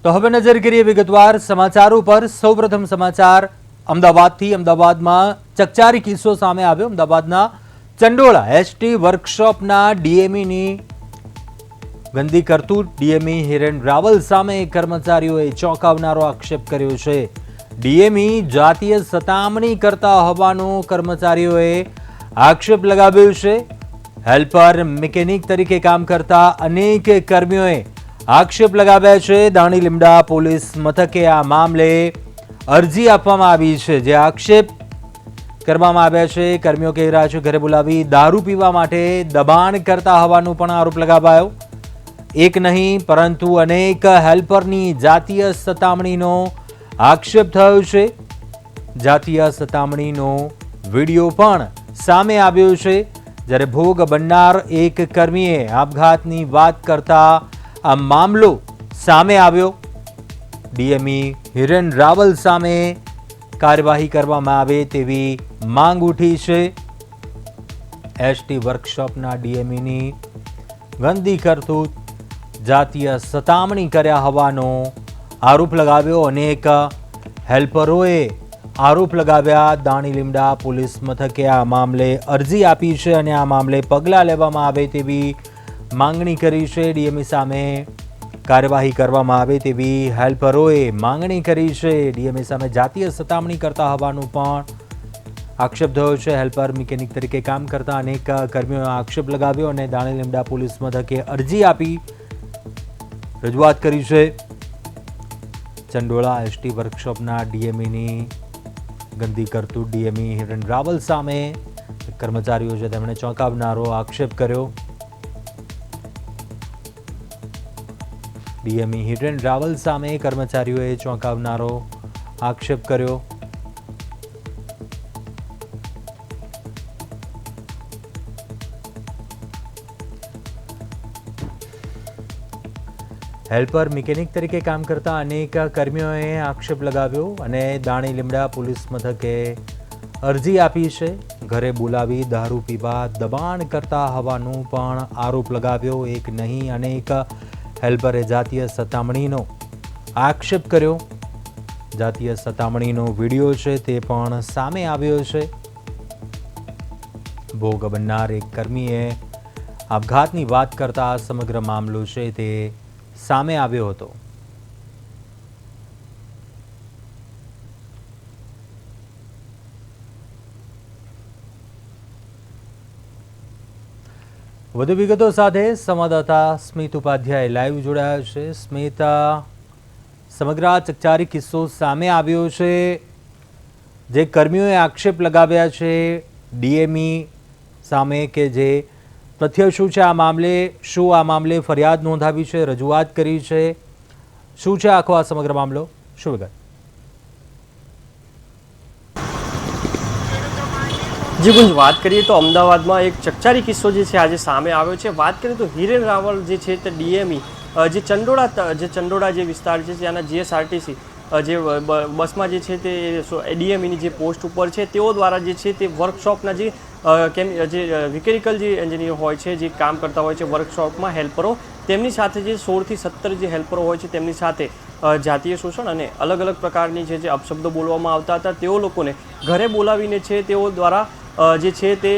તો હવે નજર કરીએ વિગતવાર સમાચારો પર। સૌપ્રથમ સમાચાર અમદાવાદથી। અમદાવાદમાં ચકચારી કિસ્સો સામે આવ્યો। અમદાવાદના ચંડોળા એસટી વર્કશોપના ડીએમઈની ગંદી કરતૂત ડીએમઈ હિરેન રાવલ સામે કર્મચારીઓએ ચોંકાવનારો આક્ષેપ કર્યો છે। ડીએમઈ જાતીય સતામણી કરતા હોવાનો કર્મચારીઓએ આક્ષેપ લગાવ્યો છે। હેલ્પર મિકેનિક તરીકે કામ કરતા અનેક કર્મીઓએ આક્ષેપ લગાવ્યા છે। દાણી લીમડા પોલીસ મથકે આ મામલે અરજી આપવામાં આવી છે, જે આક્ષેપ કરવામાં આવ્યા છે। કર્મીઓ કહી રહ્યા છે ઘરે બોલાવી દારૂ પીવા માટે દબાણ કરતા હોવાનો પણ આરોપ લગાવાયો। એક નહીં પરંતુ અનેક હેલ્પરની જાતીય સતામણીનો આક્ષેપ થયો છે। જાતીય સતામણીનો વિડીયો પણ સામે આવ્યો છે, જ્યારે ભોગ બનનાર એક કર્મીએ આપઘાતની વાત કરતા આ મામલો સામે આવ્યો। ડીએમઈ હિરેન રાવલ સામે કાર્યવાહી કરવામાં આવે તેવી માંગ ઉઠી છે। એસટી વર્કશોપના ડીએમઈની ગંદી કરતૂત જાતીય સતામણી કર્યા હોવાનો આરોપ લગાવ્યો। અનેક હેલ્પરોએ આરોપ લગાવ્યા। દાણી લીમડા પોલીસ મથકે આ મામલે અરજી આપી છે અને આ મામલે પગલાં લેવામાં આવે તેવી માંગણી કરી છે। ડીએમઈ સામે કાર્યવાહી કરવામાં આવે તેવી હેલ્પરોએ માંગણી કરી છે। ડીએમઈ સામે જાતીય સતામણી કરતા હોવાનું પણ આક્ષેપ થયો છે। હેલ્પર મિકેનિક તરીકે કામ કરતા અનેક કર્મીઓએ આક્ષેપ લગાવ્યો અને દાણી લીમડા પોલીસ મથકે અરજી આપી રજૂઆત કરી છે। ચંડોળા એસટી વર્કશોપના ડીએમઈની ગંદી કરતૂત ડીએમઈ હિરેન રાવલ સામે કર્મચારીઓ છે તેમણે ચોંકાવનારો આક્ષેપ કર્યો। ડીએમઈ હિરેન રાવલ સામે કર્મચારીઓએ ચોંકાવનારો આક્ષેપ કર્યો। હેલ્પર મિકેનિક તરીકે કામ કરતા અનેક કર્મીઓએ આક્ષેપ લગાવ્યો અને દાણી લીમડા પોલીસ મથકે અરજી આપી છે। ઘરે બોલાવી દારૂ પીવા દબાણ કરતા હોવાનું પણ આરોપ લગાવ્યો। એક નહીં અનેક હેલ્પરે જાતીય સતામણીનો આક્ષેપ કર્યો। જાતીય સતામણીનો વિડીયો છે તે પણ સામે આવ્યો છે। ભોગ બનનાર એક કર્મીએ આપઘાતની વાત કરતા સમગ્ર મામલો છે તે સામે આવ્યો હતો। વધુ વિગતો સાથે સંવાદદાતા સ્મિત ઉપાધ્યાય લાઈવ જોડાયા છે। સ્મિત, સમગ્ર ચકચારી કિસ્સો સામે આવ્યો છે, જે કર્મીઓએ આક્ષેપ લગાવ્યા છે ડીએમઈ સામે કે જે તથ્ય શું છે આ મામલે, શું આ મામલે ફરિયાદ નોંધાવી છે, રજૂઆત કરી છે, શું છે આખો આ સમગ્ર મામલો, શું વિગત? જી ગુંજ, વાત કરીએ તો અમદાવાદમાં એક ચકચારી કિસ્સો જે છે આજે સામે આવ્યો છે। વાત કરીએ તો હિરેન રાવલ જે છે તે ડીએમઈ જે ચંડોળા જે વિસ્તાર છે ત્યાંના જીએસઆરટીસી જે બસમાં જે છે તે ડીએમઈની જે પોસ્ટ ઉપર છે તેઓ દ્વારા જે છે તે વર્કશોપના જે મિકેનિકલ જે એન્જિનિયર હોય છે, જે કામ કરતા હોય છે વર્કશોપમાં હેલ્પરો, તેમની સાથે જે 16 થી 17 જે હેલ્પરો હોય છે તેમની સાથે જાતીય શોષણ અને અલગ અલગ પ્રકારની જે અપશબ્દો બોલવામાં આવતા હતા। તેઓ લોકોને ઘરે બોલાવીને છે તેઓ દ્વારા જે છે તે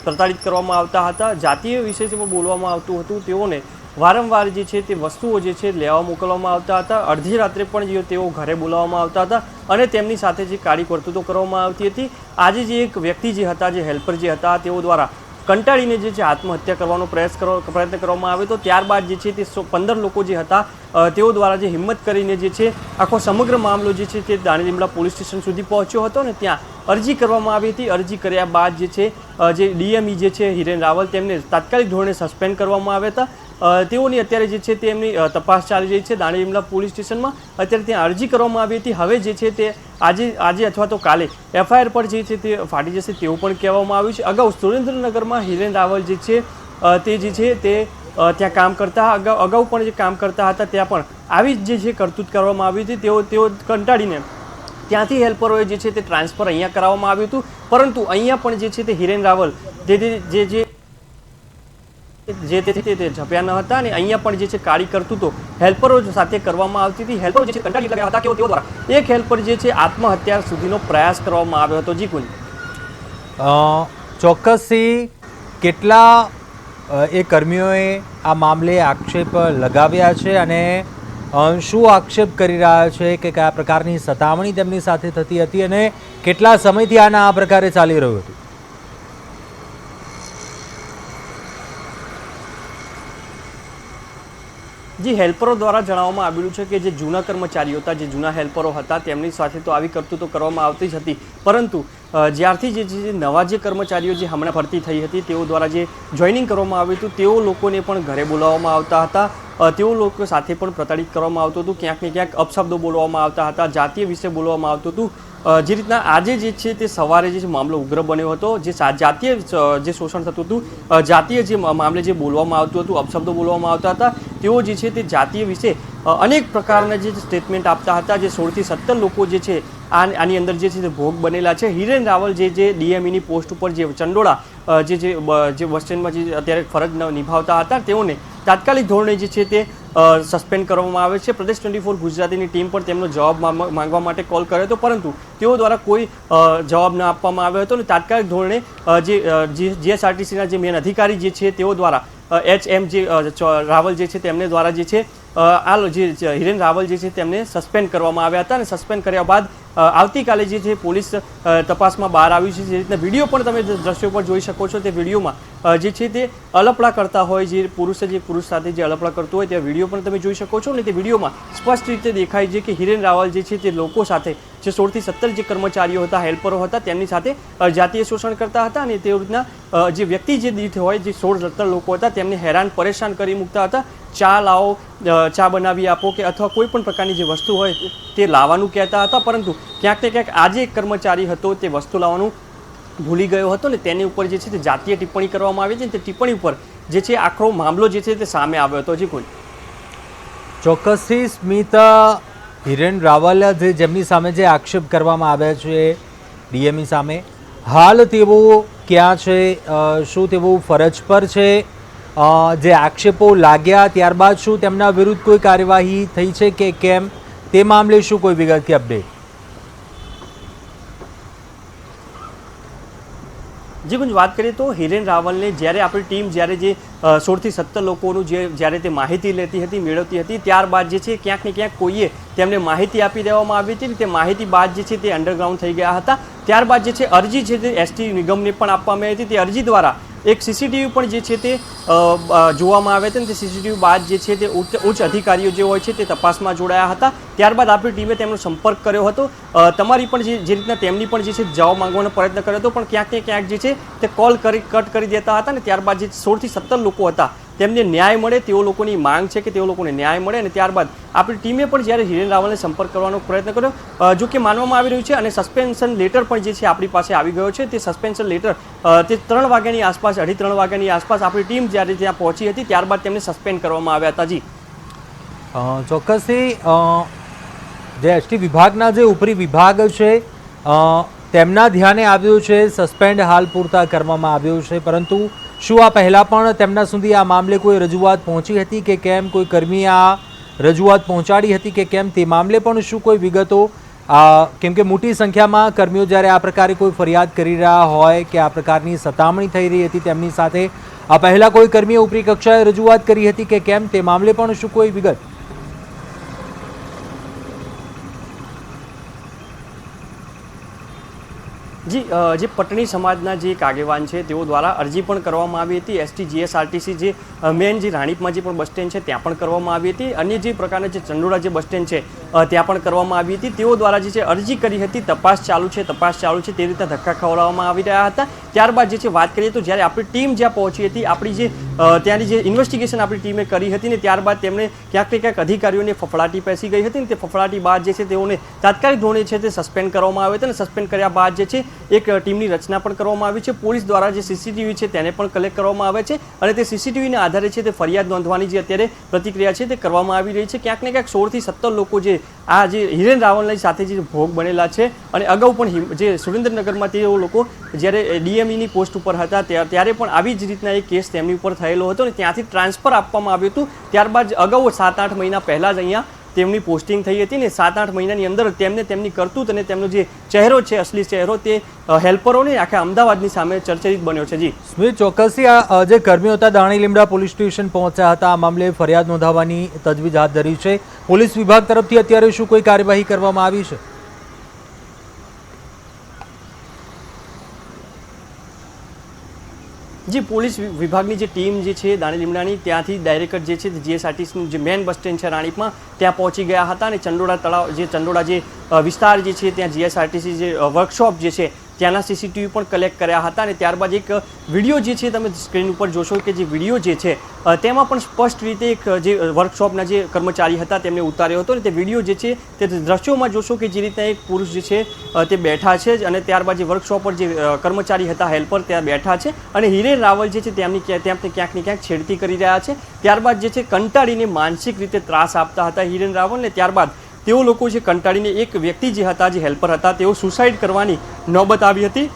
પ્રતાડિત કરવામાં આવતા હતા। જાતીય વિશે પણ બોલવામાં આવતું હતું। તેઓને વારંવાર જે છે તે વસ્તુઓ જે છે લેવા મોકલવામાં આવતા હતા। અડધી રાત્રે પણ જે તેઓ ઘરે બોલાવવામાં આવતા હતા અને તેમની સાથે જે કાળી કરતૂતો કરવામાં આવતી હતી। આજે જે એક વ્યક્તિ જે હતા, જે હેલ્પર જે હતા, તેઓ દ્વારા કંટાળીને જે છે આત્મહત્યા કરવાનો પ્રયત્ન કરવામાં આવ્યો હતો। ત્યારબાદ જે છે તે 15 લોકો જે હતા તેઓ દ્વારા જે હિંમત કરીને જે છે આખો સમગ્ર મામલો જે છે તે દાણી લીમડા પોલીસ સ્ટેશન સુધી પહોંચ્યો હતો અને ત્યાં અરજી કરવામાં આવી હતી। અરજી કર્યા બાદ જે છે જે ડીએમઈ જે છે હિરેન રાવલ, તેમને તાત્કાલિક ધોરણે સસ્પેન્ડ કરવામાં આવ્યા હતા। તેઓની અત્યારે જે છે તે એમની તપાસ ચાલી રહી છે દાણી લીમડા પોલીસ સ્ટેશનમાં। અત્યારે ત્યાં અરજી કરવામાં આવી હતી। હવે જે છે તે આજે અથવા તો કાલે એફઆઈઆર પર જે છે તે ફાટી જશે તેવું પણ કહેવામાં આવ્યું છે। અગાઉ સુરેન્દ્રનગરમાં હિરેન રાવલ જે છે તે જે છે તે ત્યાં કામ કરતા અગાઉ પણ જે કામ કરતા હતા ત્યાં પણ આવી જ જે છે કરતૂત કરવામાં આવી હતી। તેઓ કંટાળીને ત્યાંથી હેલ્પરોએ જે છે તે ટ્રાન્સફર અહીંયા કરાવવામાં આવ્યું હતું, પરંતુ અહીંયા પણ જે છે તે હિરેન રાવલ જે જે તે ઝપ્યા ન હતા અને અહીંયા પણ જે છે કાળી કરતૂતો હેલ્પરો સાથે કરવામાં આવતી હતી. હેલ્પરો જે છે કંટાળી ગયા હતા કે તેઓ દ્વારા એક હેલ્પર જે છે આત્મહત્યા સુધીનો પ્રયાસ કરવામાં આવ્યો હતો. જી કુંજ, ચોક્કસથી કેટલા એ કર્મીઓએ આ મામલે આક્ષેપ લગાવ્યા છે અને શું આક્ષેપ કરી રહ્યા છે કે કયા પ્રકારની સતામણી તેમની સાથે થતી હતી અને કેટલા સમયથી આ પ્રકારે ચાલી રહ્યું હતું? જે હેલ્પરો દ્વારા જણાવવામાં આવેલું છે કે જે જૂના કર્મચારીઓ હતા, જે જૂના હેલ્પરો હતા, તેમની સાથે તો આવી કરતૂતો કરવામાં આવતી જ હતી, પરંતુ જ્યારથી જે નવા જે કર્મચારીઓ જે હમણાં ભરતી થઈ હતી તેઓ દ્વારા જે જોઈનિંગ કરવામાં આવ્યું હતું તેઓ લોકોને પણ ઘરે બોલાવવામાં આવતા હતા. તેઓ લોકો સાથે પણ પ્રતાડિત કરવામાં આવતું હતું, ક્યાંક ને ક્યાંક અપશબ્દો બોલવામાં આવતા હતા, જાતીય વિશે બોલવામાં આવતું હતું. જે રીતના આજે જે છે તે સવારે જે મામલો ઉગ્ર બન્યો હતો, જે જાતીય જે શોષણ થતું હતું, જાતીય જે મામલે જે બોલવામાં આવતું હતું, અપશબ્દો બોલવામાં આવતા હતા, તેઓ જે છે તે જાતીય વિશે અનેક પ્રકારના જે સ્ટેટમેન્ટ આપતા હતા. જે 16 થી 17 લોકો જે છે આની અંદર જે છે તે ભોગ બનેલા છે. હિરેન રાવલ જે ડીએમઈની પોસ્ટ ઉપર જે ચંડોળા જે બસ સ્ટેન્ડમાં જે અત્યારે ફરજ નિભાવતા હતા તેઓને તાત્કાલિક ધોરણે જે છે તે સસ્પેન્ડ કરવામાં આવે છે. પ્રદેશ 24 ગુજરાતીની ટીમ પણ તેમનો જવાબ માંગવા માટે કોલ કર્યો હતો, પરંતુ તેઓ દ્વારા કોઈ જવાબ ન આપવામાં આવ્યો હતો અને તાત્કાલિક ધોરણે જે જીએસઆરટીસીના જે મેન અધિકારી જે છે તેઓ દ્વારા HM જે રાવલ જે છે તેમને દ્વારા જે છે આ જે હિરેન રાવલ જે છે તેમને સસ્પેન્ડ કરવામાં આવ્યા હતા અને સસ્પેન્ડ કર્યા બાદ આવતીકાલે જે છે પોલીસ તપાસમાં બહાર આવ્યું છે. જે રીતના વિડીયો પણ તમે દ્રશ્યો પર જોઈ શકો છો, તે વિડીયોમાં જે છે તે અલપડા કરતા હોય, જે પુરુષ સાથે જે અલપડા કરતો હોય તે વિડીયો પણ તમે જોઈ શકો છો અને તે વિડીયોમાં સ્પષ્ટ રીતે દેખાય છે કે હિરેન રાવલ જે છે તે લોકો સાથે જે 16 થી 17 જે કર્મચારીઓ હતા, હેલ્પરો હતા, તેમની સાથે જાતીય શોષણ કરતા હતા અને તે રીતના જે વ્યક્તિ જે દીઠ હોય જે 16-17 લોકો હતા તેમને હેરાન પરેશાન કરી મૂકતા હતા. ચા લાવો, ચા બનાવી આપો કે અથવા કોઈ પણ પ્રકારની જે વસ્તુ હોય તે લાવવાનું કહેતા હતા, પરંતુ ક્યાંક ને ક્યાંક આજે એક કર્મચારી હતો તે વસ્તુ લાવવાનું ભૂલી ગયો હતો ને તેની ઉપર જે છે તે જાતીય ટિપ્પણી કરવામાં આવી છે. તે ટિપ્પણી ઉપર જે છે આખરો મામલો જે છે તે સામે આવ્યો હતો. જી કોઈ ચોક્કસથી સ્મિત, હિરેન રાવલ જેમની સામે જે આક્ષેપ કરવામાં આવ્યા છે ડીએમઈ સામે, હાલ તેઓ ક્યાં છે? શું તેઓ ફરજ પર છે? જે આક્ષેપો લાગ્યા ત્યારબાદ શું તેમના વિરુદ્ધ કોઈ કાર્યવાહી થઈ છે કે કેમ, તે મામલે શું કોઈ વિગત કે અપડેટ? જે કુંજ, વાત કરીએ તો હિરેન રાવલને જ્યારે આપણી ટીમ જ્યારે જે 16 થી 17 લોકોનું જ્યારે તે માહિતી લેતી હતી, મેળવતી હતી, ત્યારબાદ જે છે ક્યાંક ને ક્યાંક કોઈએ તેમને માહિતી આપી દેવામાં આવી હતી. તે માહિતી બાદ જે છે તે અંડરગ્રાઉન્ડ થઈ ગયા હતા. ત્યારબાદ જે છે અરજી છે તે એસટી નિગમને પણ આપવામાં આવી હતી. તે અરજી દ્વારા એક સીસીટીવી પણ જે છે તે જોવામાં આવે છે અને તે સીસીટીવી બાદ જે છે તે ઉચ્ચ અધિકારીઓ જે હોય છે તે તપાસમાં જોડાયા હતા. ત્યારબાદ આપણી ટીમે તેમનો સંપર્ક કર્યો હતો. તમારી પણ જે રીતના તેમની પણ જે છે જવાબ માંગવાનો પ્રયત્ન કર્યો હતો, પણ ક્યાંક ને ક્યાંક જે છે તે કોલ કટ કરી દેતા હતા અને ત્યારબાદ જે 16 થી 17 લોકો હતા તેમને ન્યાય મળે તેઓ લોકોની માંગ છે કે તેઓ લોકોને ન્યાય મળે. અને ત્યારબાદ આપણી ટીમે પણ જ્યારે હિરેન રાવલને સંપર્ક કરવાનો પ્રયત્ન કર્યો, જો કે માનવામાં આવી રહ્યું છે અને સસ્પેન્શન લેટર પણ જે છે આપણી પાસે આવી ગયો છે. તે સસ્પેન્શન લેટર તે 3 વાગ્યાની આસપાસ, 2:30 વાગ્યાની આસપાસ આપણી ટીમ જ્યારે ત્યાં પહોંચી હતી ત્યારબાદ તેમને સસ્પેન્ડ કરવામાં આવ્યા હતા. જી ચોક્કસથી જે એસટી વિભાગના જે ઉપરી વિભાગ છે તેમના ધ્યાને આવ્યું છે, સસ્પેન્ડ હાલ પૂરતા કરવામાં આવ્યું છે, પરંતુ શું આ પહેલાં પણ તેમના સુધી આ મામલે કોઈ રજૂઆત પહોંચી હતી કે કેમ? કોઈ કર્મીએ આ રજૂઆત પહોંચાડી હતી કે કેમ? તે મામલે પણ શું કોઈ વિગતો? કેમ કે મોટી સંખ્યામાં કર્મીઓ જ્યારે આ પ્રકારે કોઈ ફરિયાદ કરી રહ્યા હોય કે આ પ્રકારની સતામણી થઈ રહી હતી તેમની સાથે, આ પહેલાં કોઈ કર્મીએ ઉપરી કક્ષાએ રજૂઆત કરી હતી કે કેમ? તે મામલે પણ શું કોઈ વિગત? જી, જે પટણી સમાજના જે એક આગેવાન છે તેઓ દ્વારા અરજી પણ કરવામાં આવી હતી. એસટી જીએસઆરટીસી જે મેન જે રાણીપમાં જે પણ બસ સ્ટેન્ડ છે ત્યાં પણ કરવામાં આવી હતી. અન્ય જે પ્રકારના જે ચંડોળા જે બસ સ્ટેન્ડ છે ત્યાં પણ કરવામાં આવી હતી. તેઓ દ્વારા જે છે અરજી કરી હતી. તપાસ ચાલુ છે તે રીતના ધક્કા ખવડાવવામાં આવી રહ્યા હતા. ત્યારબાદ જે છે વાત કરીએ તો જ્યારે આપણી ટીમ જ્યાં પહોંચી હતી, આપણી જે ત્યાંની જે ઇન્વેસ્ટિગેશન આપણી ટીમે કરી હતી ને ત્યારબાદ તેમને ક્યાંક ને ક્યાંક અધિકારીઓને ફફડાટી પેસી ગઈ હતી ને તે ફફડાટી બાદ જે છે તેઓને તાત્કાલિક ધોરણે છે તે સસ્પેન્ડ કરવામાં આવ્યા હતા અને સસ્પેન્ડ કર્યા બાદ જે છે એક ટીમની રચના પણ કરવામાં આવી છે. પોલીસ દ્વારા જે સીસીટીવી છે તેને પણ કલેક્ટ કરવામાં આવે છે અને તે સીસીટીવીના આધારે છે તે ફરિયાદ નોંધવાની જે અત્યારે પ્રતિક્રિયા છે તે કરવામાં આવી રહી છે. ક્યાંક ને ક્યાંક 16 થી 17 લોકો જે આ જે હિરેન રાવલની સાથે જે ભોગ બનેલા છે અને અગાઉ પણ જે સુરેન્દ્રનગરમાં તેઓ લોકો જ્યારે ડીએમઈની પોસ્ટ ઉપર હતા ત્યારે પણ આવી જ રીતના એક કેસ તેમની ઉપર થયેલો હતો અને ત્યાંથી ટ્રાન્સફર આપવામાં આવ્યું હતું. ત્યારબાદ અગાઉ 7-8 મહિના પહેલાં જ અહીંયા તેમની પોસ્ટિંગ થઈ હતી ને 7-8 મહિનાની અંદર તેમની કરતૂત અને તેમનો જે ચહેરો છે, અસલી ચહેરો, તે હેલ્પરોને આખા અમદાવાદની સામે ચર્ચિત બન્યો છે. જી સ્મિત, ચોક્કસથી આ જે કર્મીઓ હતા દાણી લીમડા પોલીસ સ્ટેશન પહોંચ્યા હતા, આ મામલે ફરિયાદ નોંધાવવાની તજવીજ હાથ ધરી છે. પોલીસ વિભાગ તરફથી અત્યારે શું કોઈ કાર્યવાહી કરવામાં આવી છે? જી, પોલીસ વિભાગની જે ટીમ જે છે દાણી લીમડાની ત્યાંથી ડાયરેક્ટ જે છે જીએસઆરટીસીનું જે મેન બસ સ્ટેન્ડ છે રાણીપમાં ત્યાં પહોંચી ગયા હતા અને ચંડોળા તળાવ જે ચંડોળા જે વિસ્તાર જે છે ત્યાં જીએસઆરટીસી જે વર્કશોપ જે છે ત્યાંના સીસીટીવી પણ કલેક્ટ કર્યા હતા અને ત્યારબાદ એક વિડીયો જે છે તમે સ્ક્રીન ઉપર જોશો કે જે વિડીયો જે છે તેમાં પણ સ્પષ્ટ રીતે એક જે વર્કશોપના જે કર્મચારી હતા તેમને ઉતાર્યો હતો અને તે વિડીયો જે છે તે દ્રશ્યોમાં જોશો કે જે રીતના એક પુરુષ જે છે તે બેઠા છે અને ત્યારબાદ જે વર્કશોપ પર જે કર્મચારી હતા હેલ્પર ત્યાં બેઠા છે અને હિરેન રાવલ જે છે તેમને ક્યાંક ને ક્યાંક છેડતી કરી રહ્યા છે. ત્યારબાદ જે છે કંટાળીને માનસિક રીતે ત્રાસ આપતા હતા હિરેન રાવલને. ત્યારબાદ તેઓ લોકો જે કંટાળીને એક વ્યક્તિ જે હતા, જે હેલ્પર હતા, તેઓ સુસાઇડ કરવાની નોબત આવી હતી.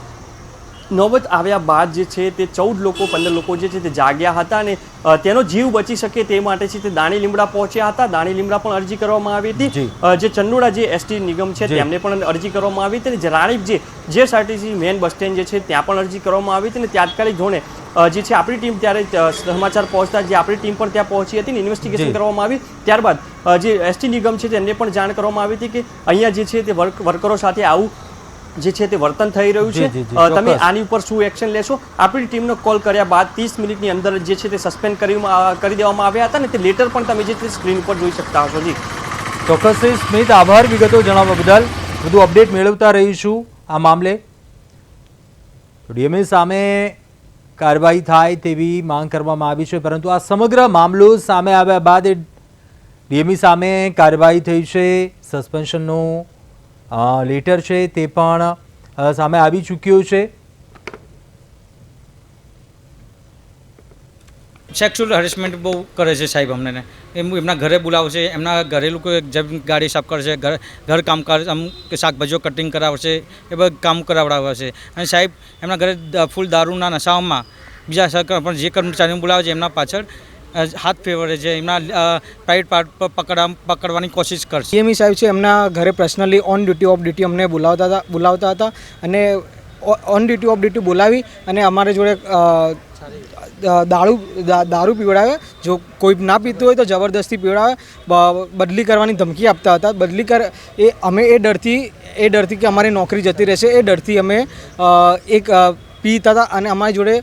નોબત આવ્યા બાદ જે છે તે 15 લોકો જે છે તે જાગ્યા હતા અને તેનો જીવ બચી શકે તે માટે છે તે દાણી લીમડા પહોંચ્યા હતા. દાણી લીમડા પણ અરજી કરવામાં આવી હતી. જે ચંડોળા જે એસટી નિગમ છે તેમને પણ અરજી કરવામાં આવી હતી અને જે રાણીપ જે જીએસઆરટીસી મેન બસ સ્ટેન્ડ જે છે ત્યાં પણ અરજી કરવામાં આવી હતી અને તાત્કાલિક ધોરણે જે છે આપણી ટીમ ત્યારે સમાચાર પહોંચતા જે આપણી ટીમ પણ ત્યાં પહોંચી હતી ને ઇન્વેસ્ટિગેશન કરવામાં આવી. ત્યારબાદ જે એસટી નિગમ છે તેમને પણ જાણ કરવામાં આવી હતી કે અહીંયા જે છે તે વર્કરો સાથે આવું જે છે તે વર્તન થઈ રહ્યું છે, તમે આની ઉપર શું એક્શન લેશો? આપણી ટીમનો કોલ કર્યા બાદ 30 મિનિટની અંદર જે છે તે સસ્પેન્ડ કરી દેવામાં આવ્યા હતા અને તે લેટર પણ તમે જે છે સ્ક્રીન ઉપર જોઈ શકતા હશો. જી ચોક્કસથી સ્મિત, આભાર વિગતો જણાવવા બદલ. વધુ અપડેટ મેળવતા રહીશું આ મામલે. ડીએમએ સામે કાર્યવાહી થાય તેવી માંગ કરવામાં આવી છે, પરંતુ આ સમગ્ર મામલો સામે આવ્યા બાદ ડીએમઈ સામે કાર્યવાહી થઈ છે. સસ્પેન્શનનું લેટર છે તે પણ સામે આવી ચૂક્યો છે. સેક્સ્યુઅલ હરેસમેન્ટ બહુ કરે છે સાહેબ. અમને એમના ઘરે બોલાવશે, એમના ઘરેલું કોઈ ગાડી સાફ કરશે, ઘર કામકાજ કે શાકભાજીઓ કટિંગ કરાવશે, એ બધું કામ કરાવડાવશે. અને સાહેબ એમના ઘરે ફૂલ દારૂના નશાઓમાં બીજા પણ જે કર્મચારીઓ બોલાવે છે એમના પાછળ હાથ ફેવરે છે, એમના પ્રાઇવેટ પાર્ટ પર પકડવાની કોશિશ કરશે. ડીએમઈ સાહેબ છે એમના ઘરે personally on duty of duty અમને બોલાવતા હતા અને ઓન ડ્યુટી ઓફ ડ્યુટી બોલાવી અને અમારે જોડે દારૂ પીવડાવે. જો કોઈ ના પીતું હોય તો જબરદસ્તી પીવડાવે, બદલી કરવાની ધમકી આપતા હતા. અમે એ ડરથી કે અમારી નોકરી જતી રહેશે એ ડરથી અમે એક પીતા હતા અને અમારી જોડે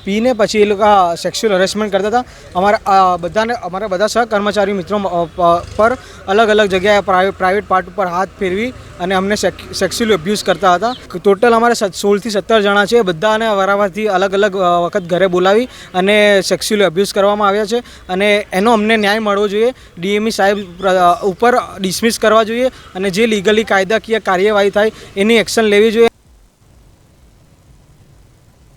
પીને પછી એ લોકો સેક્સ્યુઅલ હરેસમેન્ટ કરતા હતા. અમારા બધા સહકર્મચારી મિત્રો પર અલગ અલગ જગ્યાએ પ્રાઇવેટ પાર્ટ ઉપર હાથ ફેરવી અને અમને સેક્સ્યુઅલી અબ્યુઝ કરતા હતા. ટોટલ અમારે 16 થી 17 જણા છે. બધાને વારાવારથી અલગ અલગ વખત ઘરે બોલાવી અને સેક્સ્યુઅલી અબ્યુઝ કરવામાં આવ્યા છે અને એનો અમને ન્યાય મળવો જોઈએ. ડીએમઈ સાહેબ ઉપર ડિસમિસ કરવા જોઈએ અને જે લીગલી કાયદાકીય કાર્યવાહી થાય એની એક્શન લેવી જોઈએ.